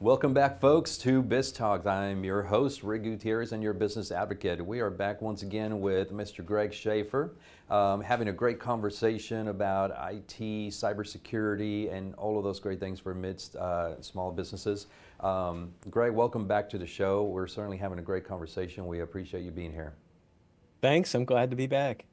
Welcome back, folks, to Biz Talk. I'm your host, Rick Gutierrez, and your business advocate. We are back once again with Mr. Greg Schaefer, having a great conversation about IT, cybersecurity, and all of those great things for midst small businesses. Greg, welcome back to the show. We're certainly having a great conversation. We appreciate you being here. Thanks. I'm glad to be back.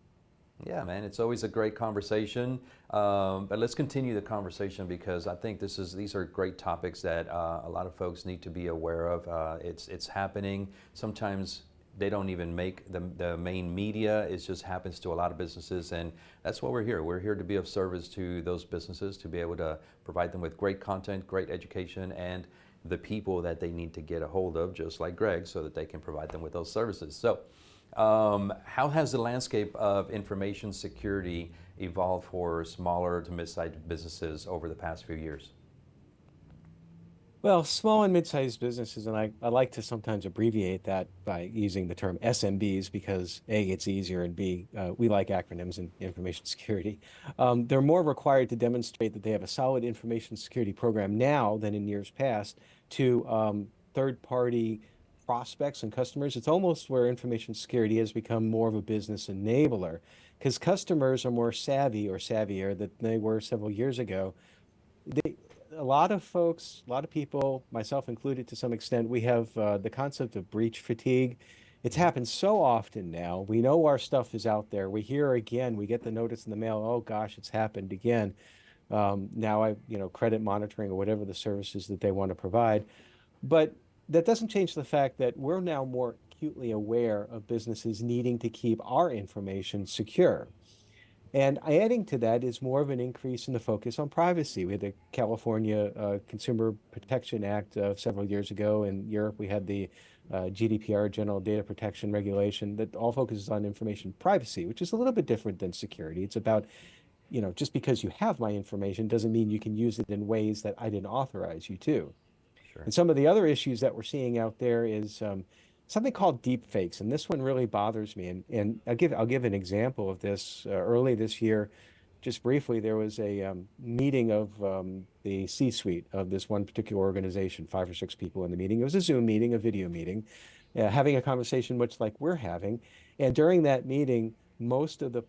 Yeah, man, it's always a great conversation. But let's continue the conversation because I think these are great topics that a lot of folks need to be aware of. It's happening. Sometimes they don't even make the main media. It just happens to a lot of businesses, and that's what we're here. We're here to be of service to those businesses, to be able to provide them with great content, great education, and the people that they need to get a hold of, just like Greg, so that they can provide them with those services. So. How has the landscape of information security evolved for smaller to mid-sized businesses over the past few years? Well, small and mid-sized businesses, and I like to sometimes abbreviate that by using the term SMBs because A, it's easier, and B, we like acronyms in information security. They're more required to demonstrate that they have a solid information security program now than in years past to third-party prospects and customers. It's almost where information security has become more of a business enabler because customers are more savvy or savvier than they were several years ago. They, a lot of folks, a lot of people, myself included to some extent, we have the concept of breach fatigue. It's happened so often now. We know our stuff is out there. We hear again, we get the notice in the mail, oh gosh, it's happened again. Now credit monitoring or whatever the services that they want to provide. But that doesn't change the fact that we're now more acutely aware of businesses needing to keep our information secure. And adding to that is more of an increase in the focus on privacy. We had the California Consumer Protection Act several years ago. In Europe, we had the GDPR, General Data Protection Regulation, that all focuses on information privacy, which is a little bit different than security. It's about, just because you have my information doesn't mean you can use it in ways that I didn't authorize you to. Sure. And some of the other issues that we're seeing out there is something called deep fakes, and this one really bothers me. And I'll give an example of this. Early this year, just briefly, there was a meeting of the C-suite of this one particular organization, 5 or 6 people in the meeting. It was a Zoom meeting, a video meeting, having a conversation much like we're having. And during that meeting, most of the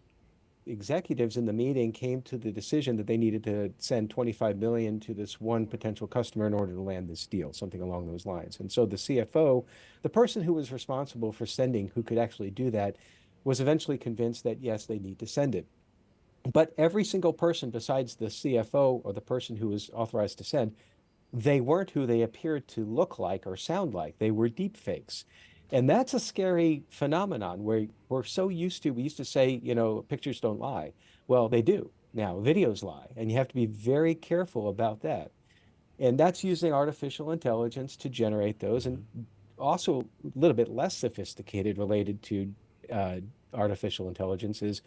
executives in the meeting came to the decision that they needed to send 25 million to this one potential customer in order to land this deal, something along those lines. And so the CFO, the person who was responsible for sending, who could actually do that, was eventually convinced that yes, they need to send it. But every single person besides the CFO or the person who was authorized to send, they weren't who they appeared to look like or sound like. They were deep fakes. And that's a scary phenomenon where we used to say, pictures don't lie. Well, they do. Now, videos lie, and you have to be very careful about that. And that's using artificial intelligence to generate those, and also a little bit less sophisticated related to uh, artificial intelligence is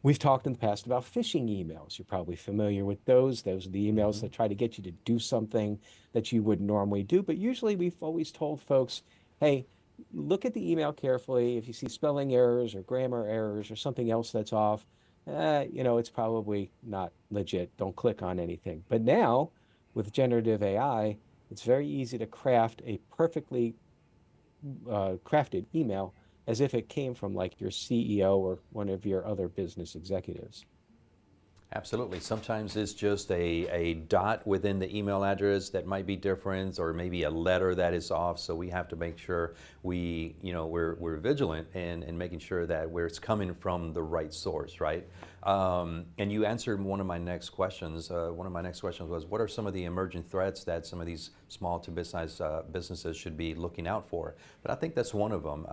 we've talked in the past about phishing emails. You're probably familiar with those. Those are the emails Mm-hmm. that try to get you to do something that you wouldn't normally do. But usually we've always told folks, hey, look at the email carefully. If you see spelling errors or grammar errors or something else that's off, it's probably not legit. Don't click on anything. But now with generative AI, it's very easy to craft a perfectly crafted email as if it came from like your CEO or one of your other business executives. Absolutely. Sometimes it's just a dot within the email address that might be different, or maybe a letter that is off. So we have to make sure we're vigilant in making sure that where it's coming from the right source, right? And you answered one of my next questions. One of my next questions was, what are some of the emerging threats that some of these small to mid-sized businesses should be looking out for? But I think that's one of them.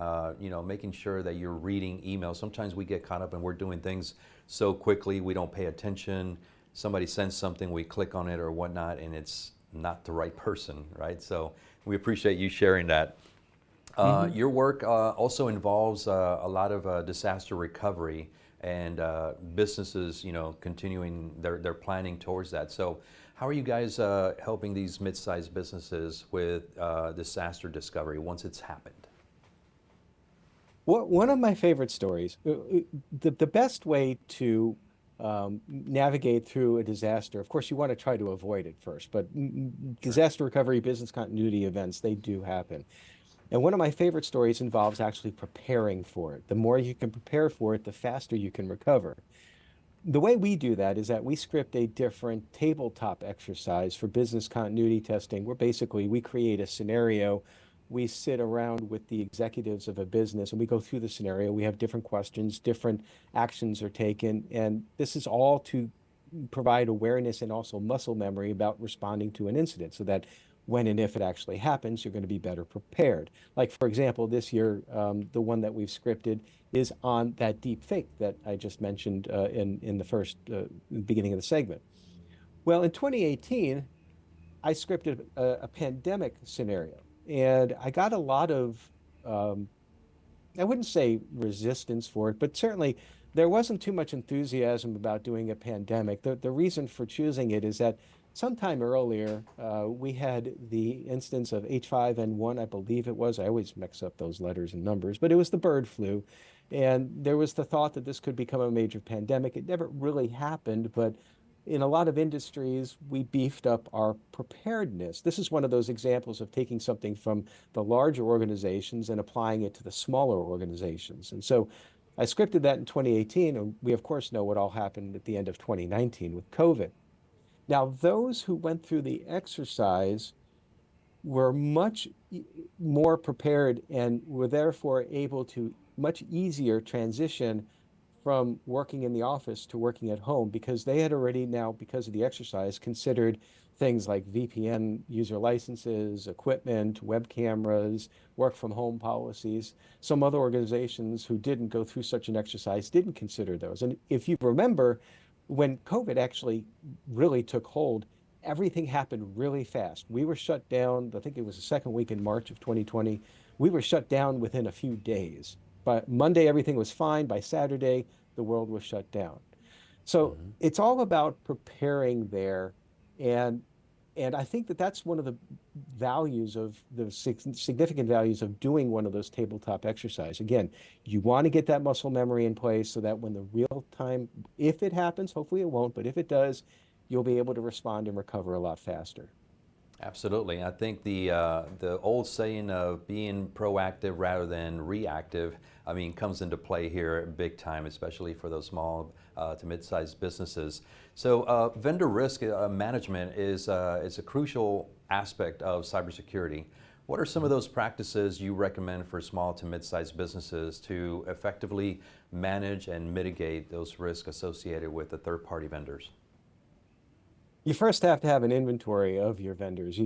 Making sure that you're reading emails. Sometimes we get caught up and we're doing things so quickly we don't pay attention. Somebody sends something, we click on it or whatnot, and it's not the right person, right? So we appreciate you sharing that. Hmm. Your work also involves a lot of disaster recovery and businesses, continuing their planning towards that. So, how are you guys helping these mid-sized businesses with disaster discovery once it's happened? One of my favorite stories, the best way to navigate through a disaster. Of course, you want to try to avoid it first, but Sure. disaster recovery, business continuity events, they do happen. And one of my favorite stories involves actually preparing for it. The more you can prepare for it, the faster you can recover. The way we do that is that we script a different tabletop exercise for business continuity testing, where basically we create a scenario. We sit around with the executives of a business and we go through the scenario. We have different questions, different actions are taken. And this is all to provide awareness and also muscle memory about responding to an incident so that when and if it actually happens, you're going to be better prepared. Like, for example, this year, the one that we've scripted is on that deep fake that I just mentioned in the first beginning of the segment. Well, in 2018, I scripted a pandemic scenario, and I got a lot of um, I wouldn't say resistance for it, but certainly there wasn't too much enthusiasm about doing a pandemic. The reason for choosing it is that sometime earlier, we had the instance of H5N1, I believe it was. I always mix up those letters and numbers, but it was the bird flu. And there was the thought that this could become a major pandemic. It never really happened, but in a lot of industries, we beefed up our preparedness. This is one of those examples of taking something from the larger organizations and applying it to the smaller organizations. And so I scripted that in 2018, and we of course know what all happened at the end of 2019 with COVID. Now, those who went through the exercise were much more prepared and were therefore able to much easier transition from working in the office to working at home because they had already now, because of the exercise, considered things like VPN user licenses, equipment, web cameras, work from home policies. Some other organizations who didn't go through such an exercise didn't consider those. And if you remember, when COVID actually really took hold, everything happened really fast. We were shut down, I think it was the second week in March of 2020. We were shut down within a few days. By Monday, everything was fine. By Saturday, the world was shut down. So Hmm. it's all about preparing there. And and I think that that's one of the values of the significant values of doing one of those tabletop exercise. Again, you want to get that muscle memory in place so that when the real time, if it happens, hopefully it won't, but if it does, you'll be able to respond and recover a lot faster. Absolutely. I think the old saying of being proactive rather than reactive, I mean, comes into play here big time, especially for those small to mid-sized businesses. So, vendor risk management is a crucial aspect of cybersecurity. What are some of Mhm. those practices you recommend for small to mid-sized businesses to effectively manage and mitigate those risks associated with the third-party vendors? You first have to have an inventory of your vendors.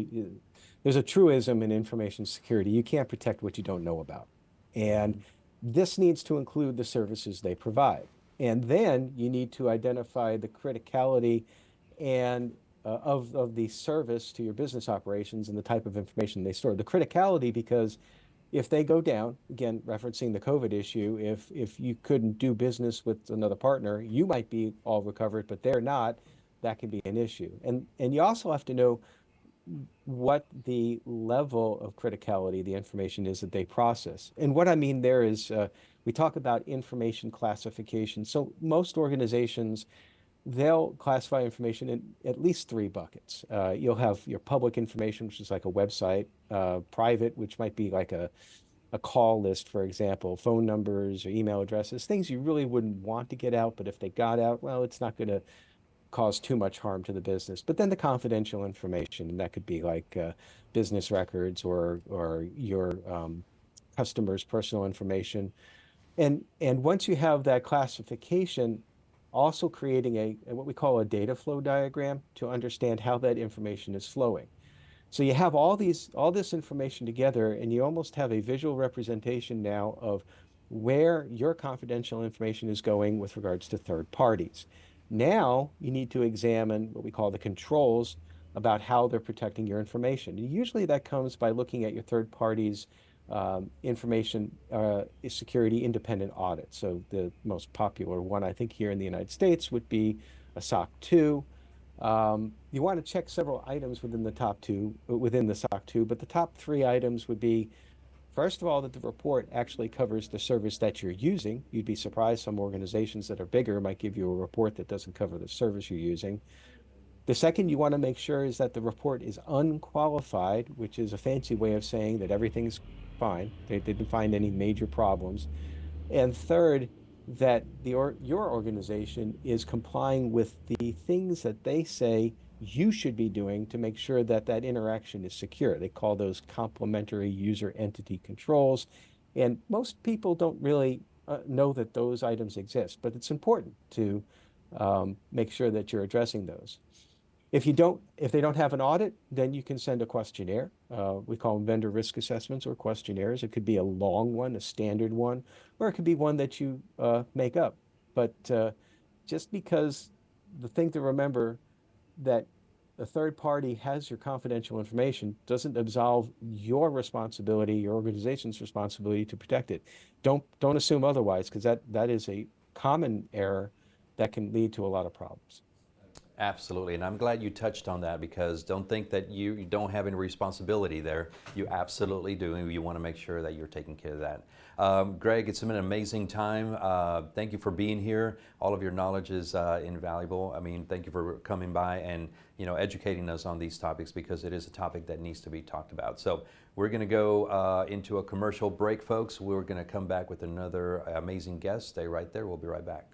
There's a truism in information security. You can't protect what you don't know about. And Mm-hmm. this needs to include the services they provide. And then you need to identify the criticality and of the service to your business operations and the type of information they store. The criticality, because if they go down, again, referencing the COVID issue, if you couldn't do business with another partner, you might be all recovered, but they're not. That can be an issue. And you also have to know what the level of criticality the information is that they process. And what I mean there is we talk about information classification. So most organizations, they'll classify information in at least three buckets. You'll have your public information, which is like a website, private, which might be like a call list, for example, phone numbers or email addresses, things you really wouldn't want to get out, but if they got out, well, it's not going to cause too much harm to the business. But then the confidential information, and that could be like business records or your customers' personal information. And once you have that classification, also creating a what we call a data flow diagram to understand how that information is flowing. So you have all this information together, and you almost have a visual representation now of where your confidential information is going with regards to third parties. Now you need to examine what we call the controls about how they're protecting your information. And usually that comes by looking at your third parties' information security independent audit. So the most popular one, I think, here in the United States would be a SOC 2. You want to check several items within the top two, within the SOC 2, but the top three items would be first of all, that the report actually covers the service that you're using. You'd be surprised some organizations that are bigger might give you a report that doesn't cover the service you're using. The second you want to make sure is that the report is unqualified, which is a fancy way of saying that everything's fine. They didn't find any major problems. And third, that your organization is complying with the things that they say you should be doing to make sure that that interaction is secure. They call those complementary user entity controls. And most people don't really know that those items exist, but it's important to make sure that you're addressing those. If they don't have an audit, then you can send a questionnaire. We call them vendor risk assessments or questionnaires. It could be a long one, a standard one, or it could be one that you make up. But just because the thing to remember that a third party has your confidential information doesn't absolve your responsibility, your organization's responsibility to protect it. Don't assume otherwise, because that is a common error that can lead to a lot of problems. Absolutely, and I'm glad you touched on that, because don't think that you don't have any responsibility there. You absolutely do, and you want to make sure that you're taking care of that. Greg, it's been an amazing time. Thank you for being here. All of your knowledge is invaluable. I mean, thank you for coming by and educating us on these topics, because it is a topic that needs to be talked about. So we're going to go into a commercial break, folks. We're going to come back with another amazing guest. Stay right there. We'll be right back.